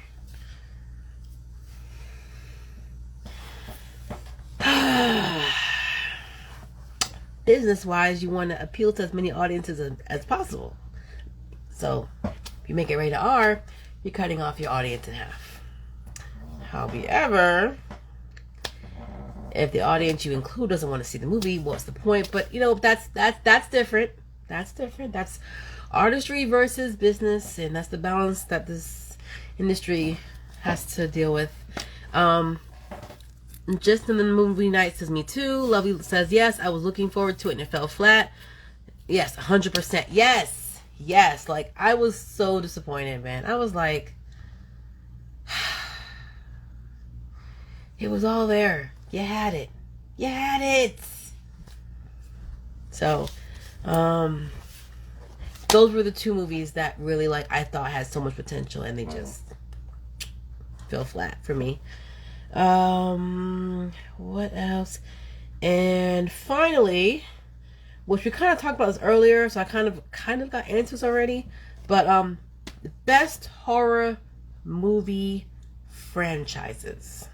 Business wise, you want to appeal to as many audiences as possible. So if you make it rated R, you're cutting off your audience in half. However, if the audience you include doesn't want to see the movie, what's the point? But you know, that's different. That's different. That's artistry versus business, and that's the balance that this industry has to deal with. Just in the movie night says me too. Lovely says yes. I was looking forward to it and it fell flat. Yes, 100%. Yes. Like, I was so disappointed, man. I was like, it was all there. You had it. So, those were the 2 movies that really, like, I thought had so much potential, and they just fell flat for me. What else? And finally, which we kind of talked about this earlier, so I kind of got answers already, but the best horror movie franchises.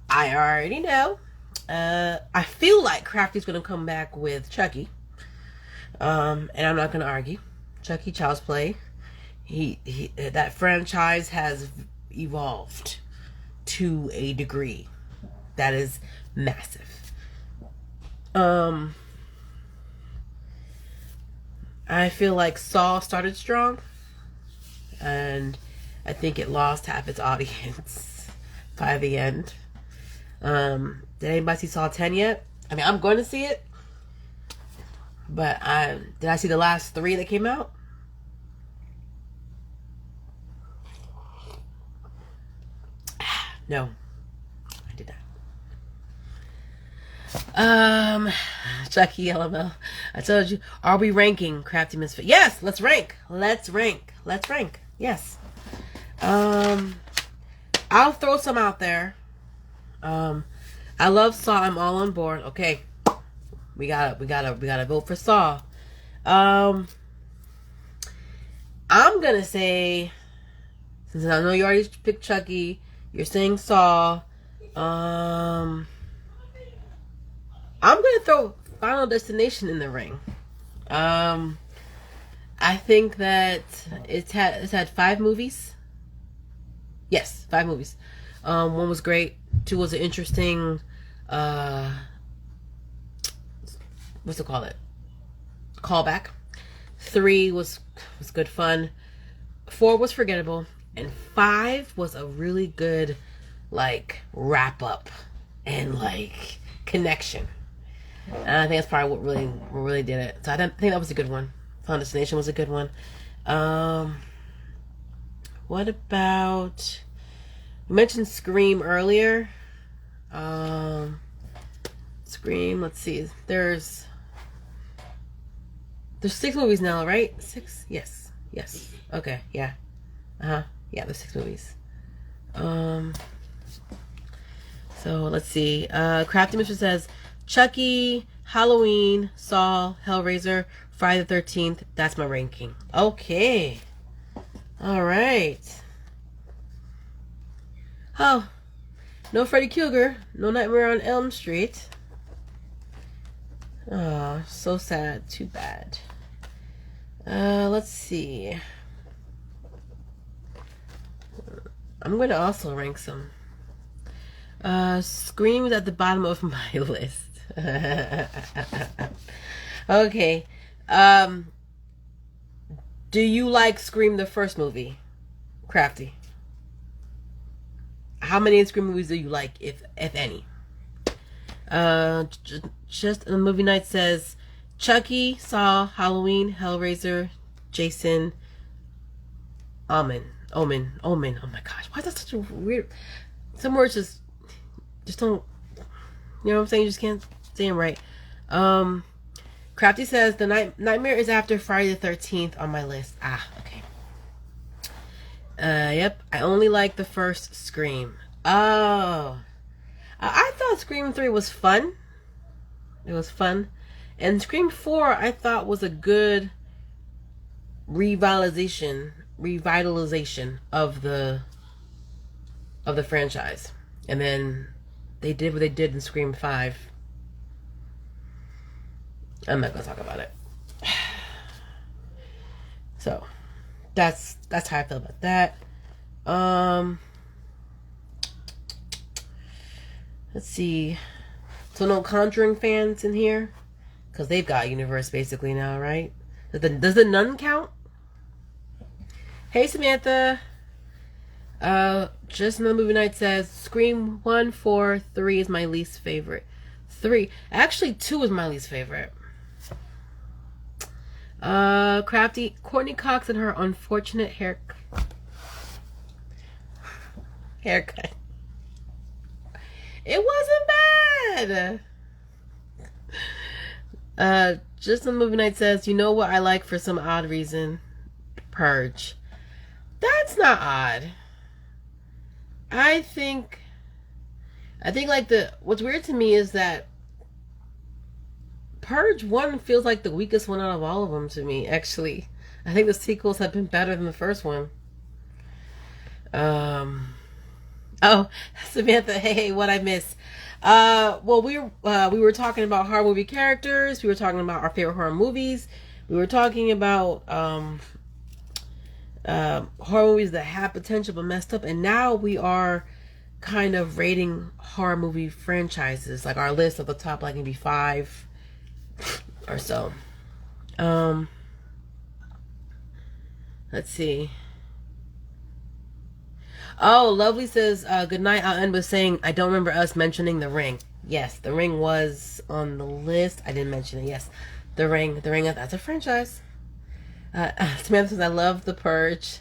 I already know. I feel like Crafty's gonna come back with Chucky. And I'm not gonna argue. Chucky, Child's Play. He that franchise has evolved to a degree that is massive. I feel like Saw started strong, and I think it lost half its audience by the end. Did anybody see Saw 10 yet? I mean, I'm going to see it, but did I see the last 3 that came out? No, I did not. Chucky LML. I told you. Are we ranking Crafty Misfit? Yes, let's rank. Yes. I'll throw some out there. I love Saw. I'm all on board. Okay, we gotta vote for Saw. I'm gonna say, Since I know you already picked Chucky, you're saying Saw. I'm gonna throw Final Destination in the ring. I think that it's had 5 movies. Yes, 5 movies. 1 was great. 2 was an interesting. What's it called? Callback. 3 was good fun. 4 was forgettable, and 5 was a really good like wrap up and like connection. And I think that's probably what really did it. So I think that was a good one. Final Destination was a good one. What about, you mentioned Scream earlier. Scream, let's see. There's 6 movies now, right? 6? Yes. Okay, yeah. Yeah, there's 6 movies. So let's see. Crafty Mister says Chucky, Halloween, Saw, Hellraiser, Friday the 13th. That's my ranking. Okay. All right. Oh, no Freddy Krueger. No Nightmare on Elm Street. Oh, so sad. Too bad. Let's see. I'm going to also rank some. Scream is at the bottom of my list. Okay. Do you like Scream the first movie? Crafty. How many Scream movies do you like, if any? Just the movie night says Chucky, Saw, Halloween, Hellraiser, Jason, Omen. Oh my gosh, why is that such a weird? Some words just don't. You know what I'm saying? You just can't say them right. Crafty says the Nightmare is after Friday the 13th on my list. Okay. Yep. I only like the first Scream. Oh. I thought Scream 3 was fun. It was fun. And Scream 4 I thought was a good revitalization of the franchise. And then they did what they did in Scream 5. I'm not gonna talk about it. So that's how I feel about that. Let's see. So no Conjuring fans in here? Because they've got universe basically now, right? Does the Nun count? Hey Samantha. Just another movie night says Scream 1, 4, 3 is my least favorite. 3. Actually 2 is my least favorite. Crafty, Courtney Cox and her unfortunate haircut. It wasn't bad. Just the movie night says, you know what I like for some odd reason? Purge. That's not odd. I think like what's weird to me is that Purge 1 feels like the weakest one out of all of them to me, actually. I think the sequels have been better than the first one. Oh, Samantha, hey, what I miss? Well, we were talking about horror movie characters. We were talking about our favorite horror movies. We were talking about horror movies that have potential but messed up. And now we are kind of rating horror movie franchises. Like our list of the top, like maybe 5 or so. Let's see. Oh, Lovely says, good night. I'll end with saying, I don't remember us mentioning The Ring. Yes, The Ring was on the list. I didn't mention it. Yes, The Ring, that's a franchise. Samantha says, I love The Purge.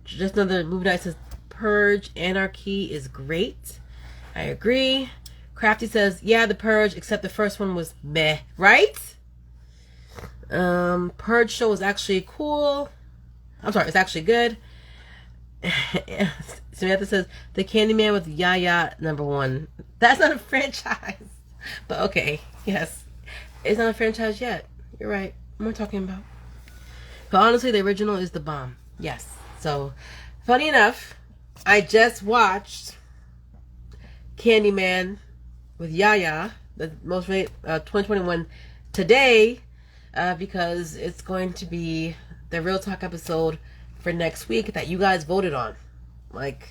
Just another movie night says, Purge Anarchy is great. I agree. Crafty says, yeah, The Purge, except the first one was meh, right? Purge show is actually cool. I'm sorry, it's actually good. Samantha says, the Candyman with Yaya #1. That's not a franchise. But okay, yes. It's not a franchise yet. You're right. What am I talking about? But honestly, the original is the bomb. Yes. So, funny enough, I just watched Candyman with Yaya, the most 2021 today, because it's going to be the Real Talk episode for next week that you guys voted on. Like,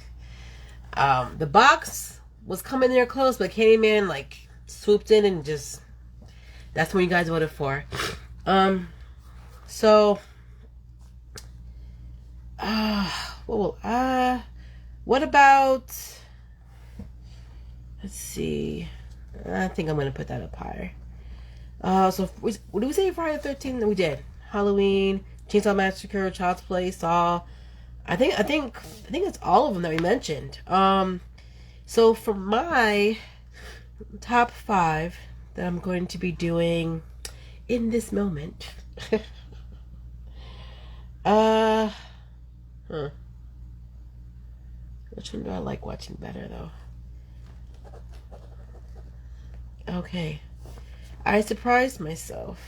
the box was coming there close, but Candyman like swooped in and just, that's what you guys voted for. So, what about, let's see, I think I'm going to put that up higher. So, what did we say Friday the 13th? We did. Halloween, Chainsaw Massacre, Child's Play, Saw. I think it's all of them that we mentioned. So for my top 5 that I'm going to be doing in this moment, which one do I like watching better though? Okay, I surprised myself.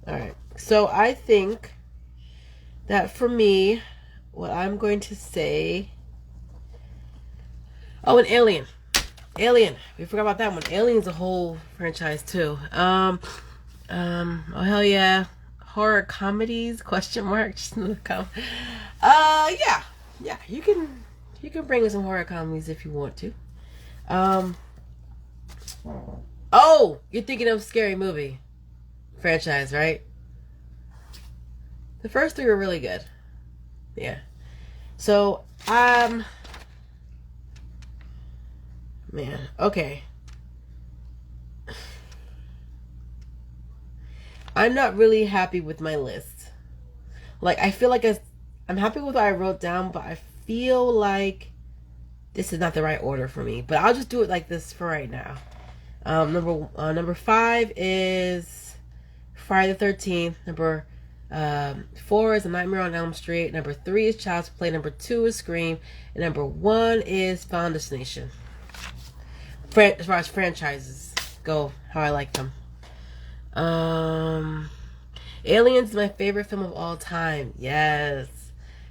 Alright, so I think that for me, what I'm going to say... Oh, and Alien. Alien. We forgot about that one. Alien's a whole franchise too. Oh hell yeah. Horror comedies? Question mark. Yeah. Yeah, you can bring in some horror comedies if you want to. Oh, you're thinking of Scary Movie franchise, right? The first 3 were really good. Yeah. So, man, okay. I'm not really happy with my list. Like, I feel like I'm happy with what I wrote down, but I feel like this is not the right order for me. But I'll just do it like this for right now. Number 5 is Friday the 13th. Number 4 is A Nightmare on Elm Street. Number 3 is Child's Play. Number 2 is Scream. And number 1 is Final Destination. As far as franchises go, how I like them. Aliens is my favorite film of all time. Yes.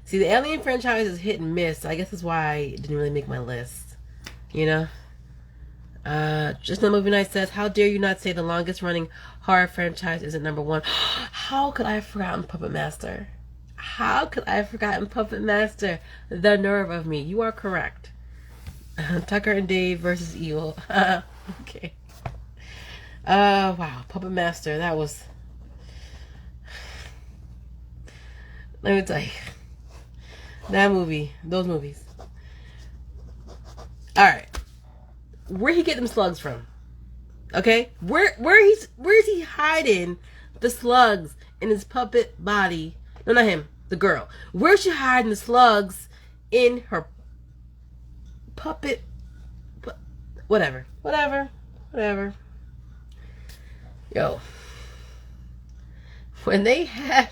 See, the Alien franchise is hit and miss. So I guess that's why it didn't really make my list. You know? Just the movie night says, how dare you not say the longest running horror franchise isn't number 1? How could I have forgotten Puppet Master? How could I have forgotten Puppet Master? The nerve of me. You are correct. Tucker and Dave versus Evil. Okay. Wow. Puppet Master. That was... Let me tell you. That movie. Those movies. Alright. Where he get them slugs from? Okay? Where is he hiding the slugs in his puppet body? No, not him. The girl. Where's she hiding the slugs in her puppet? Whatever. Yo. When they had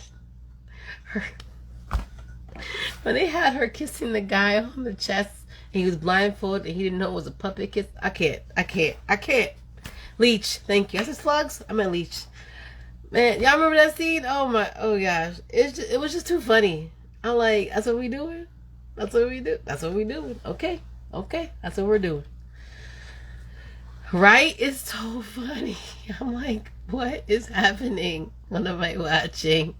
her kissing the guy on the chest, and he was blindfolded and he didn't know it was a puppet kiss. I can't. Leech, thank you. I said slugs. I meant leech. Man, y'all remember that scene? Oh gosh. It was just too funny. I'm like, that's what we doing? That's what we do? That's what we doing. Okay. That's what we're doing. Right? It's so funny. I'm like, what is happening? What am I watching?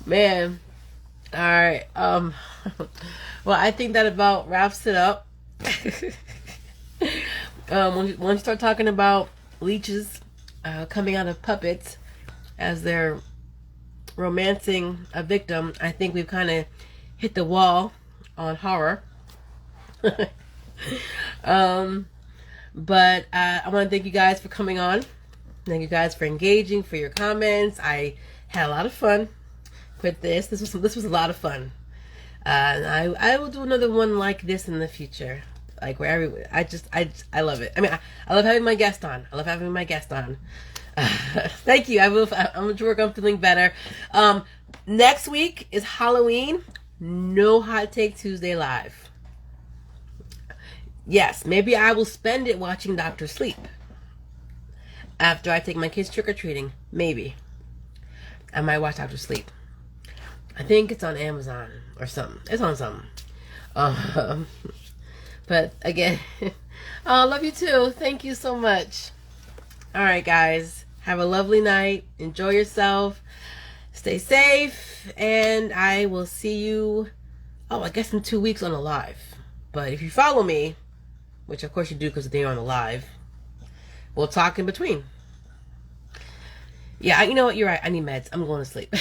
Man. Alright. Well, I think that about wraps it up. When you start talking about leeches coming out of puppets as they're romancing a victim, I think we've kind of hit the wall on horror. But I want to thank you guys for coming on. Thank you guys for engaging, for your comments. I had a lot of fun with this. This was a lot of fun. I will do another one like this in the future. Like where I love it. I mean, I love having my guest on. Thank you. I'm going to work on feeling better. Next week is Halloween. No Hot Take Tuesday live. Yes, maybe I will spend it watching Dr. Sleep after I take my kids trick-or-treating. Maybe I might watch Dr. Sleep. I think it's on Amazon or something. It's on something. Um, but again, I love you too. Thank you so much. All right, guys. Have a lovely night. Enjoy yourself. Stay safe. And I will see you, I guess in 2 weeks on a live. But if you follow me, which of course you do because they're on the live, we'll talk in between. Yeah, you know what? You're right. I need meds. I'm going to sleep.